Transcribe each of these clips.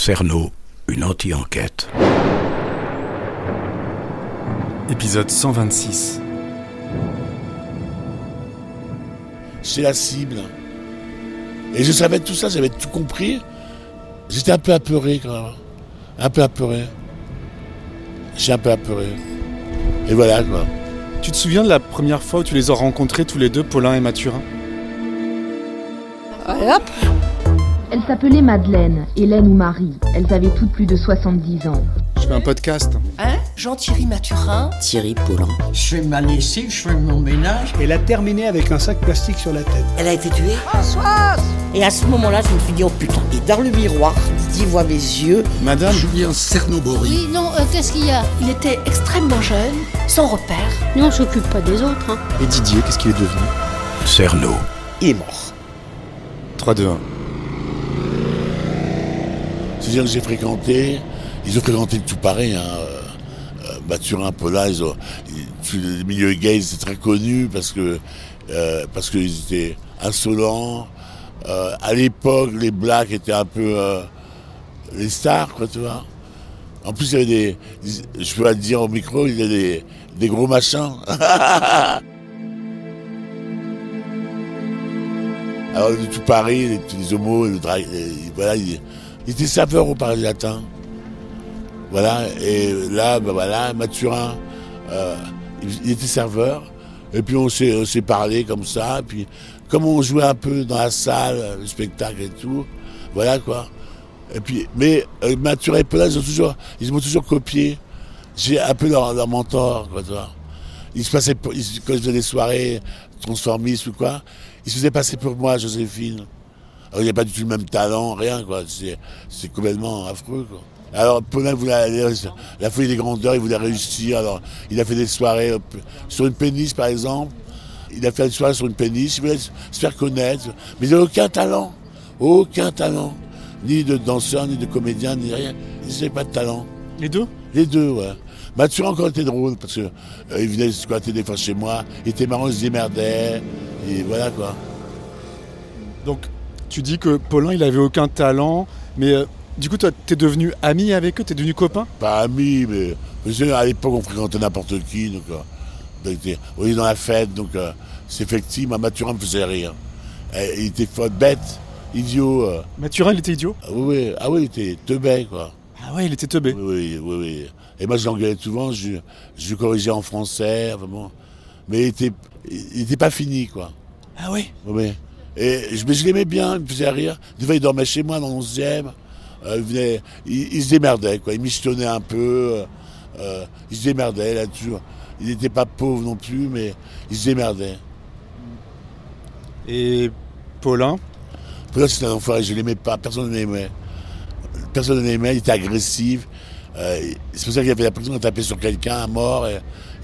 Cerno, une anti-enquête. Épisode 126. C'est la cible. Et je savais tout ça, j'avais tout compris. J'étais un peu apeuré quand même. Un peu apeuré. J'ai un peu apeuré. Et voilà quoi. Tu te souviens de la première fois où tu les as rencontrés tous les deux, Paulin et Mathurin? Allez hop! Elles s'appelaient Madeleine, Hélène ou Marie. Elles avaient toutes plus de 70 ans. Je fais un podcast. Hein? Jean-Thierry Mathurin. Thierry Paulin. Je fais ma lessive, je fais mon ménage. Elle a terminé avec un sac plastique sur la tête. Elle a été tuée. Françoise! Et à ce moment-là, je me suis dit, oh putain. Et dans le miroir, Didier voit mes yeux. Madame, Julien Cernobori. Oui, non, qu'est-ce qu'il y a? Il était extrêmement jeune, sans repère. Nous, on s'occupe pas des autres, hein. et Didier, qu'est-ce qu'il est devenu? Cerno, Il est mort. 3, 2, 1. C'est-à-dire que j'ai fréquenté, ils ont fréquenté tout pareil, Mathurin, Paulin, le milieu gay, c'est très connu parce qu'ils étaient insolents. À l'époque, les blacks étaient un peu les stars, quoi, tu vois. En plus, il y avait je peux le dire au micro, il y avait des gros machins. Alors, de tout Paris, les homos, voilà, ils étaient serveurs au Paradis Latin. Voilà, et là, voilà, Mathurin, il était serveur. Et puis on s'est parlé comme ça. Et puis, comme on jouait un peu dans la salle, le spectacle et tout, voilà quoi. Et puis, mais Mathurin et Paulin, ils m'ont toujours copié. J'ai un peu leur mentor, quoi, tu vois. Ils se passaient, quand ils faisaient des soirées transformistes ou quoi, ils se faisaient passer pour moi, Joséphine. Alors, il n'y a pas du tout le même talent, rien, quoi. C'est complètement affreux, quoi. Alors, Paulin voulait aller, la folie des grandeurs, il voulait réussir. Alors, il a fait des soirées sur une péniche, par exemple. Il a fait une soirée sur une péniche, il voulait se faire connaître. Mais il n'avait aucun talent. Aucun talent. Ni de danseur, ni de comédien, ni rien. Il n'avait pas de talent. Les deux? Les deux, ouais. Mathurin encore était drôle, parce que il venait squatter des fois chez moi. Il était marrant, il se démerdait. Et voilà, quoi. Donc, tu dis que Paulin, il avait aucun talent, mais du coup, toi, t'es devenu ami avec eux, t'es devenu copain? Pas ami, mais à l'époque, on fréquentait n'importe qui. Donc, on est dans la fête, donc c'est effectivement, Mathurin me faisait rire. Il était bête, idiot. Mathurin, il était idiot? Oui, il était teubé, quoi. Ah ouais, il était teubé. Oui. Et moi, je l'engueulais souvent, je le corrigeais en français, enfin bon. Mais il était pas fini, quoi. Ah ouais? Oui. Mais je l'aimais bien, il me faisait rire. Des fois, il dormait chez moi dans le 11e. Il se démerdait, quoi. Il michetonnait un peu. Il se démerdait là-dessus. Il n'était pas pauvre non plus, mais il se démerdait. Et Paulin? Paulin, c'était un enfoiré, je ne l'aimais pas. Personne ne l'aimait. Personne ne l'aimait, il était agressif. C'est pour ça qu'il a fait la prison, il a tapé sur quelqu'un à mort.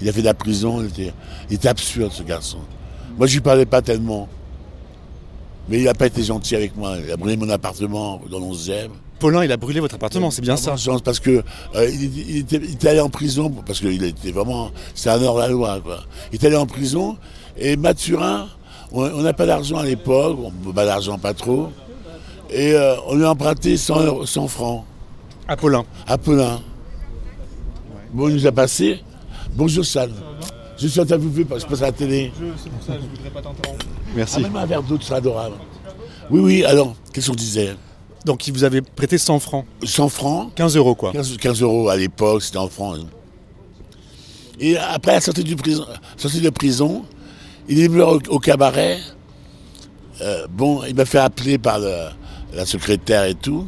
Il a fait de la prison. Il était absurde, ce garçon. Moi, je ne lui parlais pas tellement. Mais il n'a pas été gentil avec moi. Il a brûlé mon appartement dans le 11e. Paulin, il a brûlé votre appartement, c'est bien ça? Parce que il était allé en prison, parce qu'il était vraiment... C'est un hors-la-loi, quoi. Il était allé en prison, et Mathurin, on n'a pas d'argent à l'époque, pas d'argent, pas trop, et on lui a emprunté 100 francs. À Paulin? À Paulin. Bon, il nous a passé. Bonjour, Sal. Je suis interviewé, je passe à la télé. C'est pour ça, je ne voudrais pas t'interrompre. Merci. Même un verre d'eau, c'est adorable. Oui, alors, qu'est-ce qu'on disait? Donc, il vous avait prêté 100 francs? 100 francs. 15 euros, quoi. 15 € à l'époque, c'était en francs. Et après, à la sortie de prison, il est venu au cabaret. Il m'a fait appeler par la secrétaire et tout.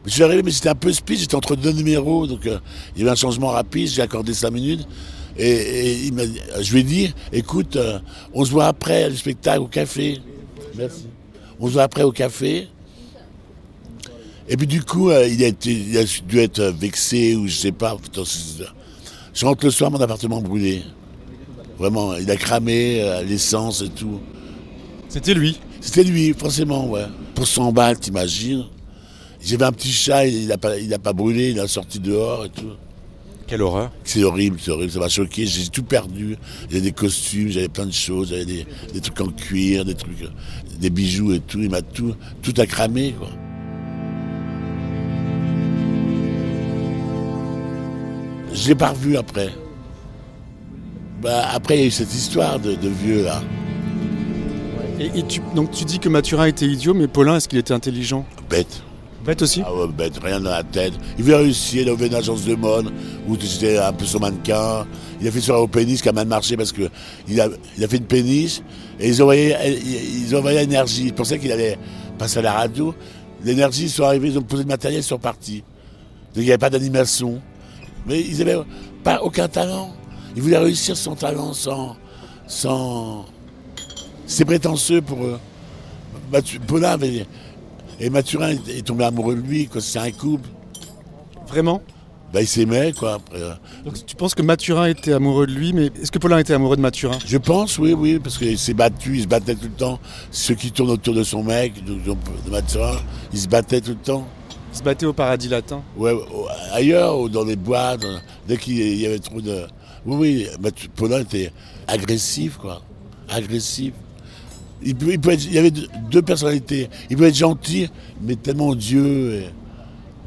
Je suis arrivé, mais j'étais un peu speed, j'étais entre deux numéros, donc il y avait un changement rapide, j'ai accordé 5 minutes. Et je lui ai dit, écoute, on se voit après le spectacle au café. Merci. On se voit après au café. Et puis du coup, il a dû être vexé ou je sais pas. Je rentre le soir, mon appartement brûlé. Vraiment, il a cramé l'essence et tout. C'était lui? C'était lui, forcément, ouais. Pour 100 balles, t'imagines. J'avais un petit chat, il a pas brûlé, il a sorti dehors et tout. Quelle horreur. C'est horrible, ça m'a choqué, j'ai tout perdu. J'avais des costumes, j'avais plein de choses, j'avais des trucs en cuir, des bijoux et tout, il m'a tout a cramé, quoi. Je l'ai pas revu après. Après, il y a eu cette histoire de vieux, là. Donc tu dis que Mathurin était idiot, mais Paulin, est-ce qu'il était intelligent? Bête. Bête aussi? Ah ouais, bête, rien dans la tête. Il voulait réussir, il a ouvert une agence de mode, où c'était un peu son mannequin. Il a fait sur au pénis qui a mal marché parce que il a fait une pénis, et ils ont envoyé l'énergie. Ils pensaient qu'il allait passer à la radio. L'énergie, ils sont arrivés, ils ont posé le matériel, ils sont partis. Donc il n'y avait pas d'animation. Mais ils n'avaient pas aucun talent. Ils voulaient réussir son talent sans... C'est prétentieux pour eux. Paulin avait... Et Mathurin est tombé amoureux de lui, quoi. C'est un couple. Vraiment? Il s'aimait, quoi. Donc tu penses que Mathurin était amoureux de lui, mais est-ce que Paulin était amoureux de Mathurin? Je pense, oui, parce qu'il s'est battu, il se battait tout le temps. Ceux qui tournent autour de son mec, de Mathurin, il se battait tout le temps. Il se battait au Paradis Latin? Ouais, ailleurs, ou dans les boîtes, dès qu'il y avait trop de... Oui, Paulin était agressif, quoi. Agressif. Il y avait deux personnalités. Il pouvait être gentil, mais tellement odieux.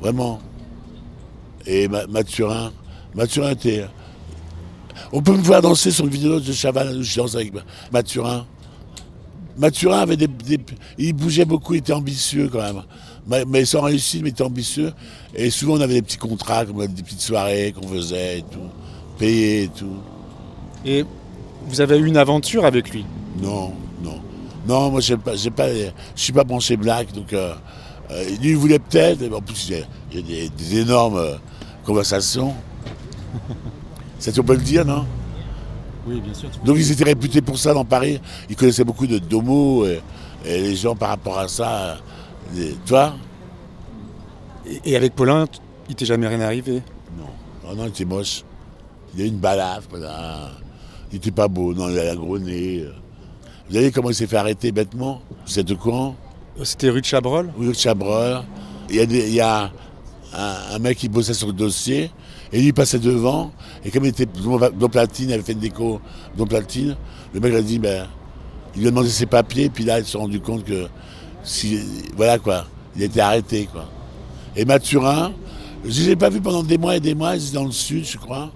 Vraiment. Et Mathurin était... On peut me voir danser sur une vidéo de Chaval où je danse avec Mathurin. Mathurin avait il bougeait beaucoup, il était ambitieux quand même. Mais sans réussite, mais il était ambitieux. Et souvent, on avait des petits contrats, comme des petites soirées qu'on faisait et tout. Payées et tout. Et vous avez eu une aventure avec lui? Non. Non, moi, je suis pas branché black, donc lui, il voulait peut-être, en plus, il y a des énormes conversations. Ça, on peut le dire, non? Oui, bien sûr. Donc, ils étaient réputés pour ça dans Paris. Ils connaissaient beaucoup d'homos, et les gens, par rapport à ça, tu vois? Et avec Paulin, il t'est jamais rien arrivé? Non, il était moche. Il a eu une balafre, voilà. Il était pas beau, non, il a un gros nez. Vous savez comment il s'est fait arrêter bêtement? Vous êtes au courant? C'était rue de Chabrol? Rue de Chabrol. Il y a un mec qui bossait sur le dossier, et lui il passait devant, et comme il était dans platine, il avait fait une déco dans platine, le mec a dit, il lui a demandé ses papiers, puis là, ils se sont rendus compte que, voilà quoi, il était arrêté, quoi. Et Mathurin, je ne l'ai pas vu pendant des mois et des mois, il était dans le sud, je crois.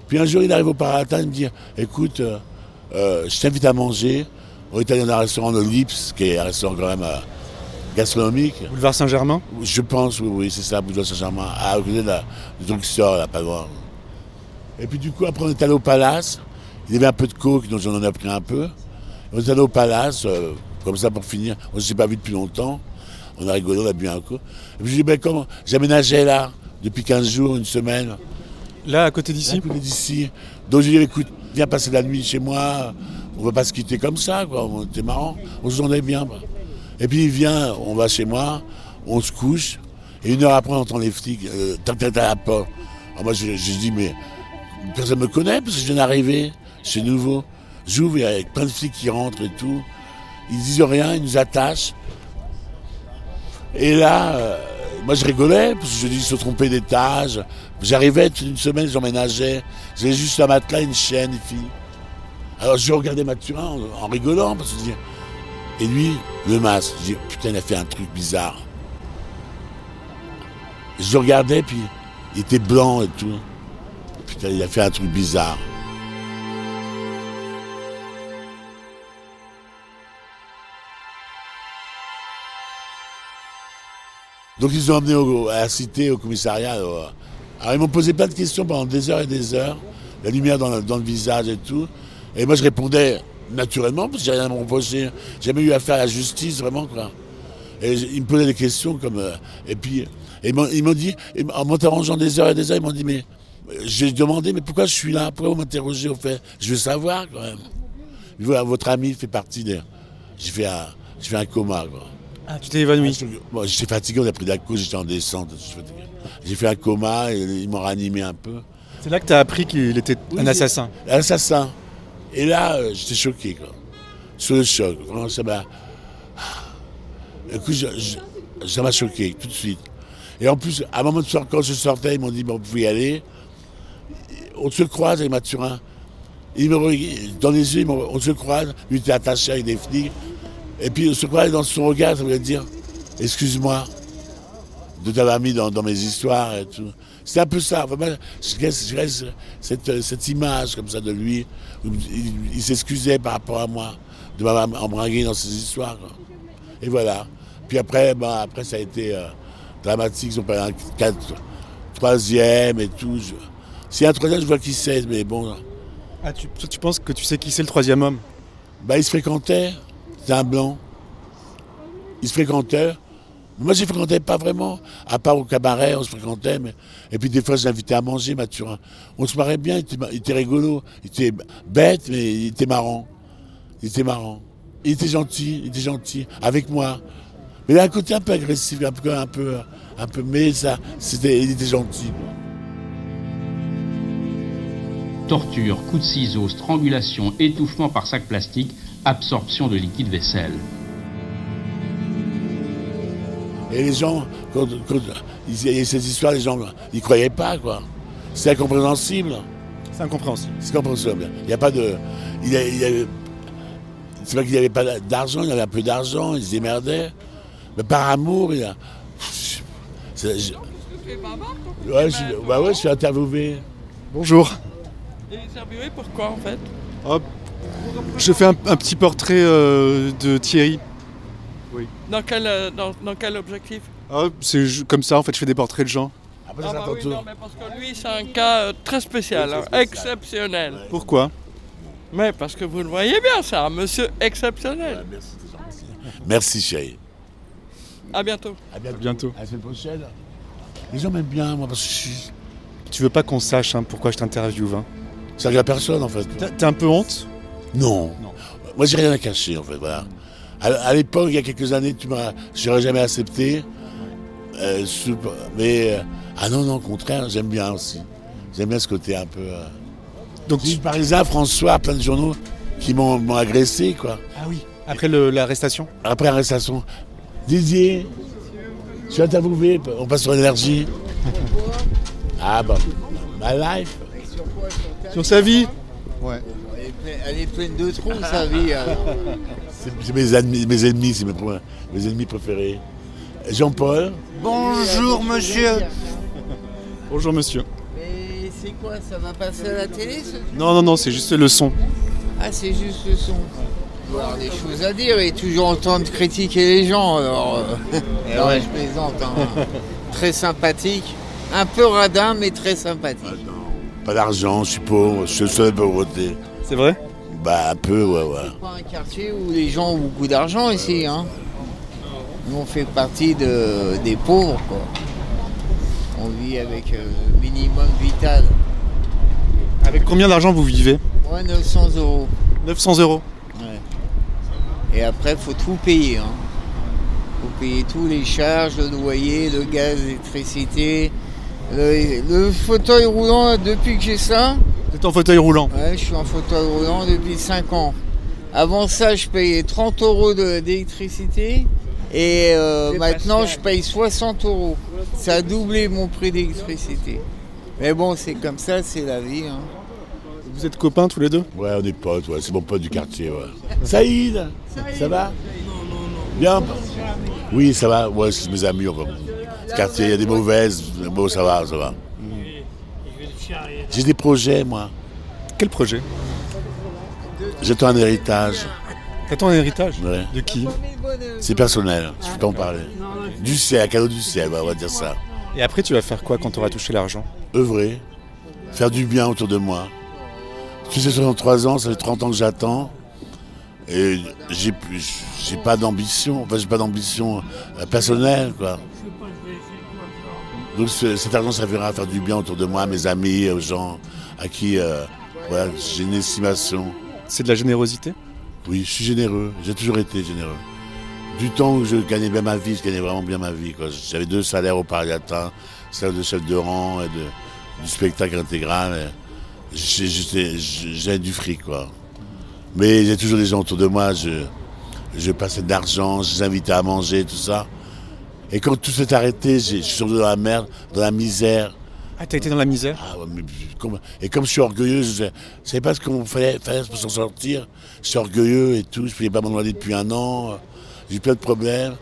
Puis un jour, il arrive au Paratin, il me dit, écoute, je t'invite à manger. On est allé dans un restaurant de Lips, qui est un restaurant quand même gastronomique. Boulevard Saint-Germain? Je pense, oui, c'est ça, Boulevard Saint-Germain. À côté du drugstore, là, pas loin. Et puis du coup, après, on est allé au Palace. Il y avait un peu de coke, donc j'en ai pris un peu. On est allé au Palace, comme ça pour finir. On ne s'est pas vu depuis longtemps. On a rigolé, on a bu un coup. Et puis je dis, comment? J'aménageais là, depuis 15 jours, une semaine. Là, à côté d'ici? À côté d'ici. Donc je lui ai dit, écoute, viens passer la nuit chez moi, on va pas se quitter comme ça, quoi. C'était marrant, on se sentait bien. Et puis il vient, on va chez moi, on se couche, et une heure après on entend les flics, tac à la porte. Alors moi je dis, mais personne ne me connaît, parce que je viens d'arriver, c'est nouveau. J'ouvre, il y a plein de flics qui rentrent et tout. Ils disent rien, ils nous attachent. Et là, moi je rigolais, parce que je dis, ils se trompaient d'étage. J'arrivais toute une semaine, j'emménageais. J'avais juste un matelas, une chienne, une fille. Alors je regardais Mathurin en rigolant, parce que je dis... Et lui, le masque, je dis, putain, il a fait un truc bizarre. Je le regardais, puis il était blanc et tout. Putain, il a fait un truc bizarre. Donc ils ont emmené à la cité, au commissariat. Alors ils m'ont posé plein de questions pendant des heures et des heures. La lumière dans le visage et tout. Et moi je répondais naturellement, parce que j'ai rien à me reprocher. J'ai jamais eu affaire à la justice, vraiment, quoi. Et ils me posaient des questions comme... et puis ils m'ont dit, en m'interrogeant des heures et des heures, ils m'ont dit, mais... J'ai demandé, mais pourquoi je suis là? Pourquoi vous m'interrogez au fait? Je veux savoir, quand même. Voilà, votre ami fait partie des... J'ai fait un coma, quoi. Ah, tu t'es évanoui? Bon, j'étais fatigué, on a pris de la cause, j'étais en descente. J'ai fait un coma, et ils m'ont ranimé un peu. C'est là que tu as appris qu'il était un assassin? Un assassin. Et là, j'étais choqué, quoi. Sur le choc. Vraiment, ça m'a... Écoute, ça m'a choqué, tout de suite. Et en plus, à un moment de soir, quand je sortais, ils m'ont dit, bon, vous pouvez y aller. On se croise avec Mathurin. Dans les yeux, on se croise. Lui était attaché avec des flics. Et puis on se croise dans son regard, ça voulait dire, excuse-moi. de t'avoir mis dans mes histoires et tout. C'est un peu ça. Enfin, moi, je reste cette image comme ça de lui. Où il s'excusait par rapport à moi de m'avoir embringué dans ses histoires, quoi. Et voilà. Puis après, ça a été dramatique. Ils ont pris un troisième et tout. S'il y a un troisième, je vois qui c'est, mais bon. Ah, tu penses que tu sais qui c'est le troisième homme? Il se fréquentait. C'était un blanc. Il se fréquentait. Moi, je ne fréquentais pas vraiment. À part au cabaret, on se fréquentait. Et puis des fois, je l'invitais à manger, Mathurin. On se marrait bien, il était rigolo. Il était bête, mais il était marrant. Il était gentil, avec moi. Mais il a un côté un peu agressif, un peu mais ça, il était gentil, quoi. Torture, coups de ciseaux, strangulation, étouffement par sac plastique, absorption de liquide vaisselle. Et les gens, quand il y a ces histoires, les gens n'y croyaient pas, quoi. C'est incompréhensible. C'est incompréhensible. C'est compréhensible. Il n'y a pas de... c'est pas qu'il n'y avait pas d'argent, il y avait un peu d'argent, il se démerdait. Mais par amour, il a... je suis interviewé. Bonjour. Et interviewé pourquoi en fait? Je fais un petit portrait de Thierry. Oui. Dans quel objectif? C'est comme ça, en fait, je fais des portraits de gens. Oui, non, mais parce que lui, c'est un cas très spécial, exceptionnel. Pourquoi? Mais parce que vous le voyez bien, c'est un monsieur exceptionnel. Ouais, merci, c'est gentil. Merci, chérie. À bientôt. À bientôt. À la semaine prochaine. Les gens m'aiment bien, moi, parce que je suis... Tu veux pas qu'on sache pourquoi je t'interviewe, hein? Ça regarde personne, en fait. T'as un peu honte? Non. Moi, j'ai rien à cacher, en fait, voilà. À l'époque, il y a quelques années, je n'aurais jamais accepté. Non, au contraire, j'aime bien aussi. J'aime bien ce côté un peu... Donc, par exemple, François, plein de journaux qui m'ont agressé, quoi. Ah oui. Après l'arrestation? Après l'arrestation. Didier, je suis interviewé, on passe sur l'énergie. Ah bah, ma life. Sur sa vie? Ouais. Elle est pleine de trous, sa vie. C'est mes ennemis, c'est mes ennemis préférés. Jean-Paul. Bonjour, monsieur. Bonjour, monsieur. Mais c'est quoi, ça va passer à la télé, ce truc? Non, c'est juste le son. Ah, c'est juste le son. Il doit y avoir des choses à dire et toujours entendre critiquer les gens, alors... je plaisante, hein. Très sympathique. Un peu radin, mais très sympathique. Pas d'argent, je suis pauvre, je suis le seul à pauvreté. C'est vrai? Un peu, ouais. C'est pas un quartier où les gens ont beaucoup d'argent ici, hein. Nous, on fait partie des pauvres, quoi. On vit avec le minimum vital. Avec combien d'argent vous vivez? Ouais, 900 €. 900 €? Ouais. Et après, il faut tout payer, hein. Faut payer tous les charges, le loyer, le gaz, l'électricité. Le fauteuil roulant, depuis que j'ai ça... Vous êtes en fauteuil roulant? Ouais, je suis en fauteuil roulant depuis 5 ans. Avant ça, je payais 30 € d'électricité et maintenant, je paye 60 €. Ça a doublé mon prix d'électricité. Mais bon, c'est comme ça, c'est la vie, hein. Vous êtes copains tous les deux? Ouais, on est potes, ouais. C'est mon pote du quartier, ouais. Saïd, ça va? Bien? Oui, ça va. Ouais, c'est mes amis, enfin. Ce quartier, il y a des mauvaises, mais bon, ça va. J'ai des projets, moi. Quel projet? J'attends un héritage. T'attends un héritage? Ouais. De qui? C'est personnel, je peux pas en parler. Du ciel, cadeau du ciel, on va dire ça. Et après, tu vas faire quoi quand tu auras touché l'argent? Œuvrer, faire du bien autour de moi. Tu sais, 63 ans, ça fait 30 ans que j'attends. Et j'ai pas d'ambition, j'ai pas d'ambition personnelle, quoi. Donc cet argent servira à faire du bien autour de moi, à mes amis, aux gens à qui j'ai une estimation. C'est de la générosité? Oui, je suis généreux, j'ai toujours été généreux. Du temps où je gagnais bien ma vie, je gagnais vraiment bien ma vie, quoi. J'avais 2 salaires au Paris Latin, salaire de chef de rang et du spectacle intégral. J'avais du fric, quoi. Mais j'ai toujours des gens autour de moi, je passais de l'argent, je les invitais à manger, tout ça. Et quand tout s'est arrêté, je suis tombé dans la merde, dans la misère. Ah, t'as été dans la misère? Ah, ouais, et comme je suis orgueilleux, je ne savais pas ce qu'on fallait pour s'en sortir. Je suis orgueilleux et tout, je ne payais pas mon loyer depuis 1 an, j'ai eu plein de problèmes.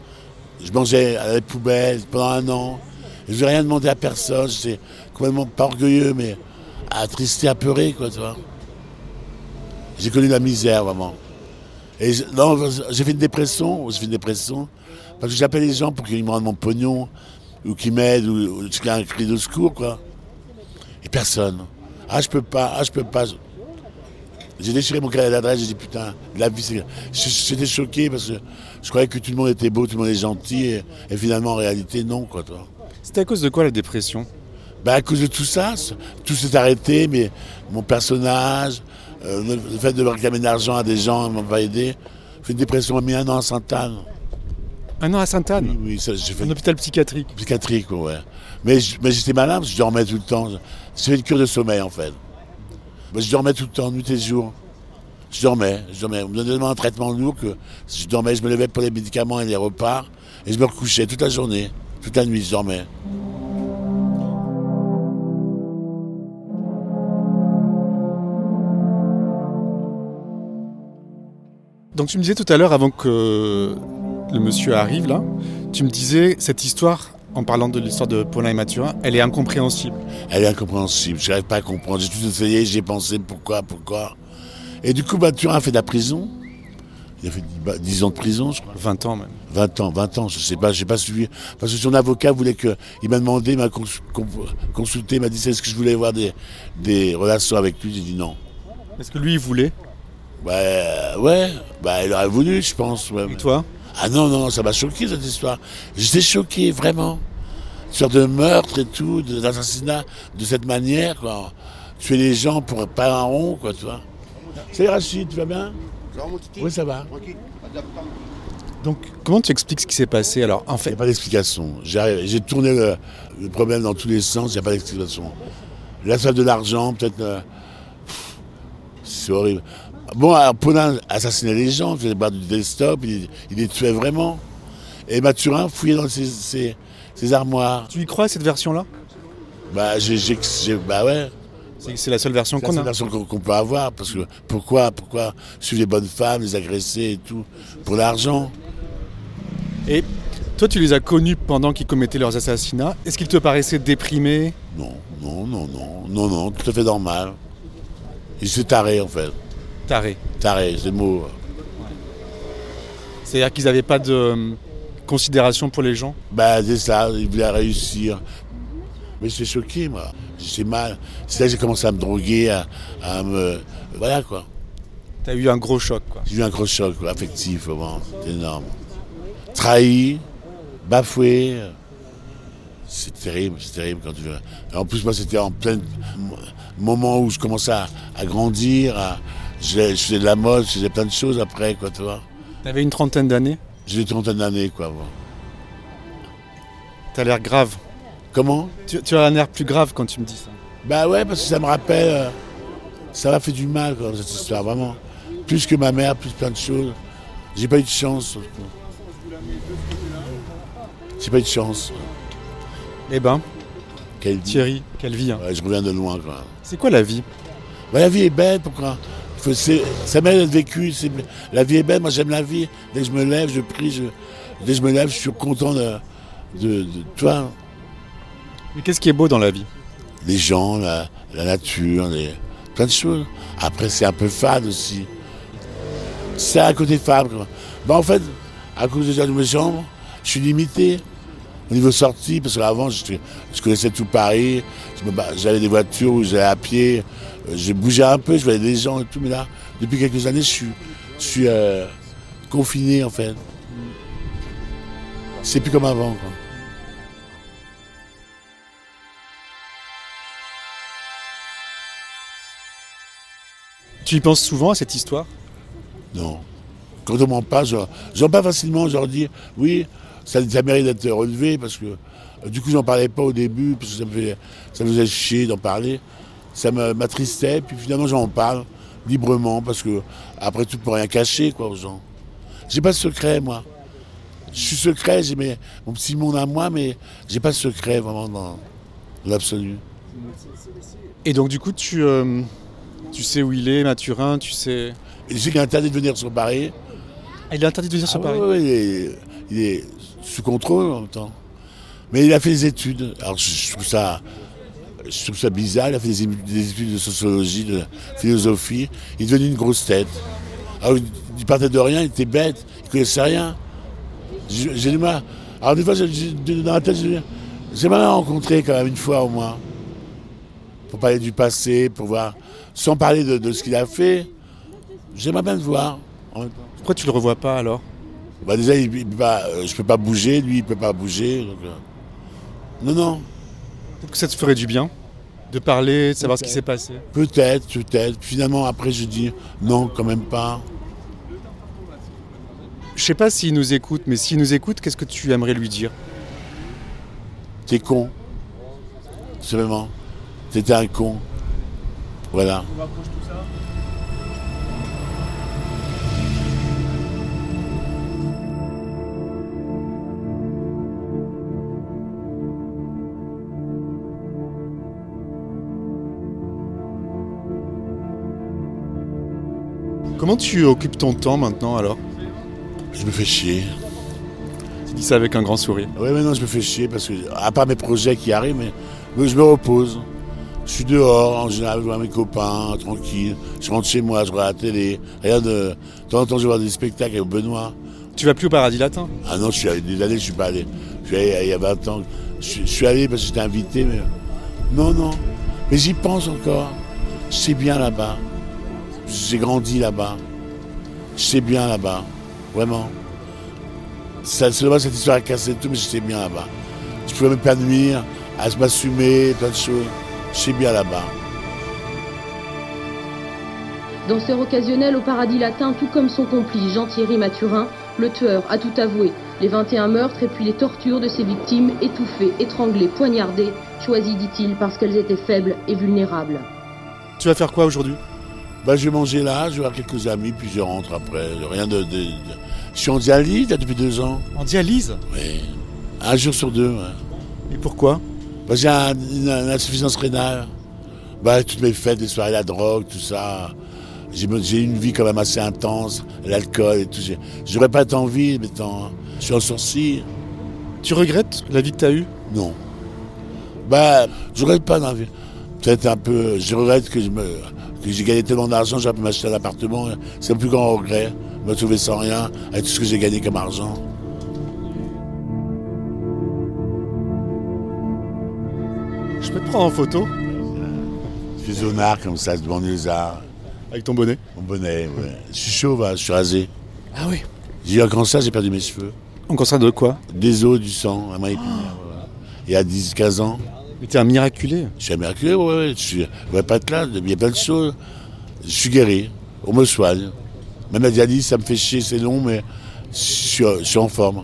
Je mangeais à la poubelle pendant 1 an. Je n'ai rien demandé à personne. J'étais complètement pas orgueilleux, mais attristé, apeuré, quoi, tu vois. J'ai connu la misère, vraiment. Et j'ai fait une dépression. Parce que j'appelle les gens pour qu'ils me rendent mon pognon, ou qu'ils m'aident, ou qu'il y a un cri de secours, quoi. Et personne. Ah, je peux pas. J'ai déchiré mon carnet d'adresse, j'ai dit putain, la vie c'est... J'étais choqué parce que je croyais que tout le monde était beau, tout le monde est gentil, et finalement en réalité non, quoi, toi. C'était à cause de quoi la dépression? À cause de tout ça, tout s'est arrêté, mais mon personnage, le fait de réclamer de l'argent à des gens, ne m'a pas aidé. J'ai fait une dépression, m'a mis 1 an à Sainte-Anne. 1 an à Sainte-Anne? Oui, ça, j'ai fait un hôpital psychiatrique. Psychiatrique, ouais. Mais j'étais malin parce que je dormais tout le temps. J'ai fait une cure de sommeil en fait. Je dormais tout le temps, nuit et jour. Je dormais. On me donnait tellement un traitement lourd que je dormais, je me levais pour les médicaments et les repas. Et je me recouchais toute la journée, toute la nuit, je dormais. Donc tu me disais tout à l'heure, avant que le monsieur arrive là, tu me disais cette histoire, en parlant de l'histoire de Paulin et Mathurin, elle est incompréhensible. Elle est incompréhensible, je n'arrive pas à comprendre. J'ai tout essayé, j'ai pensé pourquoi. Et du coup, Mathurin a fait de la prison. Il a fait 10 ans de prison, je crois. 20 ans même. 20 ans, je sais pas, j'ai pas suivi. Parce que son avocat voulait que... Il m'a demandé, il m'a consulté, il m'a dit est-ce que je voulais avoir des relations avec lui. J'ai dit non. Est-ce que lui, il voulait? Ouais, il aurait voulu, je pense. Ouais. Et toi? Ah non, ça m'a choqué cette histoire. J'étais choqué, vraiment. Une sorte de meurtre et tout, d'assassinat de cette manière, quoi. Tuer les gens pour pas un rond, quoi, tu vois. Salut Rachid, tu vas bien? Oui, ça va. Donc, comment tu expliques ce qui s'est passé alors? En fait, il n'y a pas d'explication. J'ai tourné le problème dans tous les sens, il n'y a pas d'explication. La soif de l'argent, peut-être... c'est horrible. Bon, alors Paulin assassinait les gens, il faisait boire du desktop, il les tuait vraiment. Et Mathurin fouillait dans ses armoires. Tu y crois, cette version-là? Ouais. C'est la seule version qu'on a. C'est la seule version qu'on peut avoir, parce que pourquoi suivre les bonnes femmes, les agresser et tout, pour l'argent? Et toi, tu les as connus pendant qu'ils commettaient leurs assassinats. Est-ce qu'ils te paraissaient déprimés? Non, tout à fait normal. Ils étaient tarés, en fait. Taré, c'est le mot. C'est-à-dire qu'ils n'avaient pas de considération pour les gens? C'est ça, ils voulaient réussir. Mais j'étais choqué, moi. J'étais mal. C'est là que j'ai commencé à me droguer, à me... Voilà, quoi. T'as eu un gros choc, quoi. J'ai eu un gros choc, quoi, affectif, vraiment. C'est énorme. Trahi, bafoué. C'est terrible quand tu veux. En plus, moi, c'était en plein moment où je commençais à grandir, je faisais de la mode, je faisais plein de choses après, quoi, tu vois. T'avais une trentaine d'années? J'ai une trentaine d'années, quoi. Bon. T'as l'air grave. Comment? Tu as un air plus grave quand tu me dis ça. Ouais, parce que ça me rappelle... ça m'a fait du mal, quoi, cette histoire, vraiment. Plus que ma mère, plus plein de choses. J'ai pas eu de chance. Eh ben, Thierry, quelle vie, hein. Ouais, je reviens de loin, quoi. C'est quoi la vie? La vie est belle, pourquoi? Ça mérite d'être vécu. La vie est belle, moi j'aime la vie. Dès que je me lève, je prie. Dès que je me lève, je suis content de toi. Mais qu'est-ce qui est beau dans la vie? Les gens, la nature, plein de choses. Après, c'est un peu fade aussi. C'est un côté fade, quoi. En fait, à cause de mes chambres, je suis limité. Au niveau sortie, parce qu'avant, je connaissais tout Paris. J'avais des voitures où j'allais à pied. J'ai bougé un peu, je voyais des gens et tout. Mais là, depuis quelques années, je suis confiné, en fait. C'est plus comme avant, quoi. Tu y penses souvent à cette histoire? Non. Quand on m'en parle, j'en parle facilement. Je leur dis, oui, ça mérite d'être relevé, parce que du coup, j'en parlais pas au début, parce que ça me faisait chier d'en parler. Ça m'attristait, puis finalement, j'en parle librement, parce que après tout, pour rien cacher, quoi, aux gens. J'ai pas de secret, moi. Je suis secret, j'ai mon petit monde à moi, mais j'ai pas de secret, vraiment, dans l'absolu. Et donc, du coup, tu sais où il est, Mathurin, tu sais... Il sait qu'il est interdit de venir sur Paris. Ah, il est interdit de venir sur Paris? Oui, il est sous contrôle en même temps. Mais il a fait des études. Alors je trouve ça bizarre. Il a fait des études de sociologie, de philosophie. Il est devenu une grosse tête. Alors il partait de rien, il était bête, il connaissait rien. J'ai du mal. Alors des fois, dans la tête, j'aimerais le rencontrer quand même une fois au moins. Pour parler du passé, pour voir, sans parler de ce qu'il a fait. J'aimerais bien le voir. Pourquoi tu le revois pas alors? Bah déjà, je peux pas bouger, lui il peut pas bouger. Donc, non. Peut-être que ça te ferait du bien de parler, de savoir ce qui s'est passé. Peut-être. Finalement, après, je dis non, quand même pas. Je sais pas s'il nous écoute, mais s'il nous écoute, qu'est-ce que tu aimerais lui dire? T'es con. C'est vraiment. T'étais un con. Voilà. Comment tu occupes ton temps maintenant alors? Je me fais chier. Tu dis ça avec un grand sourire. Oui, mais non, je me fais chier parce que, à part mes projets qui arrivent, mais je me repose. Je suis dehors, en général, je vois mes copains, tranquille. Je rentre chez moi, je regarde la télé. De temps en temps, je vois des spectacles avec Benoît. Tu vas plus au Paradis Latin? Ah non, des années, je suis pas allé. Je suis allé il y a 20 ans. Je suis allé parce que j'étais invité, mais... Non. Mais j'y pense encore. Je sais bien là-bas. J'ai grandi là-bas. Je sais bien là-bas. Vraiment. C'est dommage, cette histoire a cassé tout, mais je sais bien là-bas. Je pouvais m'épanouir, à m'assumer, plein de choses. Je sais bien là-bas. Danseur occasionnel au Paradis Latin, tout comme son complice Jean-Thierry Mathurin, le tueur a tout avoué. Les 21 meurtres et puis les tortures de ses victimes, étouffées, étranglées, poignardées, choisies, dit-il, parce qu'elles étaient faibles et vulnérables. Tu vas faire quoi aujourd'hui? Je vais manger là, je vais voir quelques amis, puis je rentre après. Rien de... Je suis en dialyse là, depuis 2 ans. En dialyse? Oui. 1 jour sur 2. Ouais. Et pourquoi? J'ai une insuffisance rénale. Toutes mes fêtes, les soirées, la drogue, tout ça. J'ai une vie quand même assez intense, l'alcool et tout. J'aurais pas tant envie, mais je suis en sourcil. Tu regrettes la vie que tu as eue? Non. Je regrette pas dans la vie. Peut-être un peu. Je regrette que j'ai gagné tellement d'argent, j'aurais pu m'acheter un appartement. C'est le plus grand regret. Me trouver sans rien, avec tout ce que j'ai gagné comme argent. Je peux te prendre en photo? Je suis zonard comme ça, de banlieusard. Avec ton bonnet? Mon bonnet, ouais. Je suis chauve, je suis rasé. Ah oui? J'ai eu un cancer, j'ai perdu mes cheveux. Un cancer de quoi? Des os, du sang, un mois épinière. Voilà. Il y a 10-15 ans. Mais t'es un miraculé? Je suis un miraculé, ouais. Je vais pas être là, il y a plein de choses. Je suis guéri, on me soigne. Même la dialyse, ça me fait chier, c'est long, mais je suis en forme.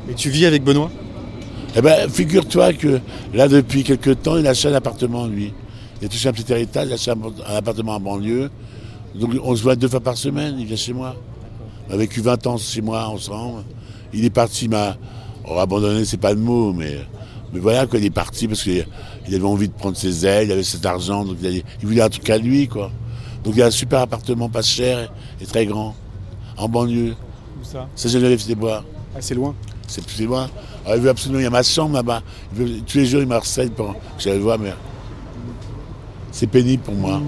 Et tu vis avec Benoît? Figure-toi que là, depuis quelques temps, il a acheté un appartement, lui. Il a touché un petit héritage, il a acheté un appartement en banlieue. Donc on se voit 2 fois par semaine, il vient chez moi. On a vécu 20 ans chez moi, ensemble. Il est parti, abandonné, c'est pas le mot, mais voilà, quoi, il est parti parce qu'il avait envie de prendre ses ailes, il avait cet argent, donc il voulait un truc à lui, quoi. Donc il y a un super appartement pas cher et très grand, en banlieue. Où ça? Saint-Geneviève-des-Bois. Ah, c'est loin? C'est plus loin. Alors, il veut absolument, il y a ma chambre là-bas. Tous les jours, il me harcèle pour que j'aille le voir, mais c'est pénible pour moi.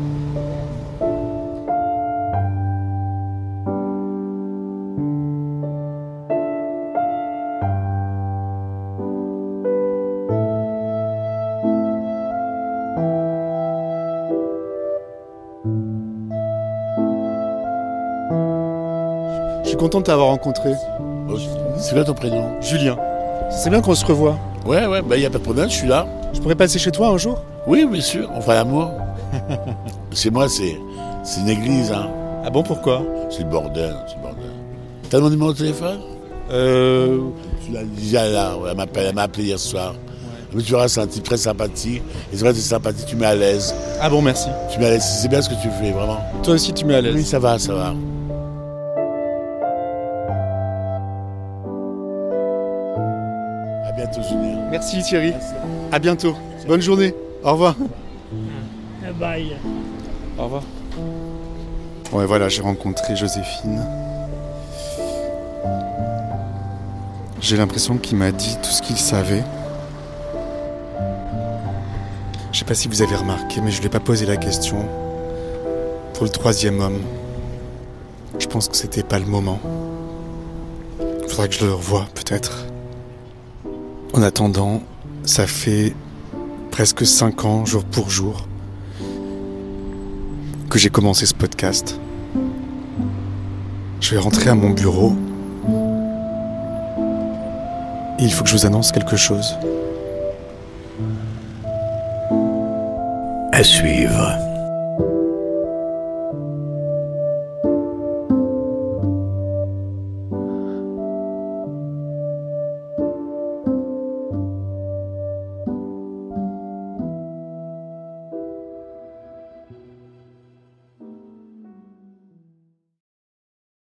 Je suis content de t'avoir rencontré. C'est quoi ton prénom? Julien. C'est bien qu'on se revoie. Ouais, il n'y a pas de problème, je suis là. Je pourrais passer chez toi un jour? Oui, bien sûr, on fera l'amour. Chez moi, c'est une église. Hein. Ah bon, pourquoi? C'est le bordel, T'as mon numéro de téléphone? Tu l'as déjà là, elle m'a appelé hier soir. Ouais. Mais tu verras, c'est un type très sympathique. Et c'est vrai que c'est sympathique, tu mets à l'aise. Ah bon, merci. Tu mets à l'aise, c'est bien ce que tu fais, vraiment. Toi aussi, tu mets à l'aise. Oui, ça va. À bientôt, Julien. Merci, Thierry. Merci. À bientôt. Bonne journée. Au revoir. Bye. Au revoir. Bon, et voilà, j'ai rencontré Joséphine. J'ai l'impression qu'il m'a dit tout ce qu'il savait. Je sais pas si vous avez remarqué, mais je lui ai pas posé la question pour le troisième homme. Je pense que c'était pas le moment. Il faudra que je le revoie, peut-être. En attendant, ça fait presque 5 ans, jour pour jour, que j'ai commencé ce podcast. Je vais rentrer à mon bureau. Et il faut que je vous annonce quelque chose. À suivre.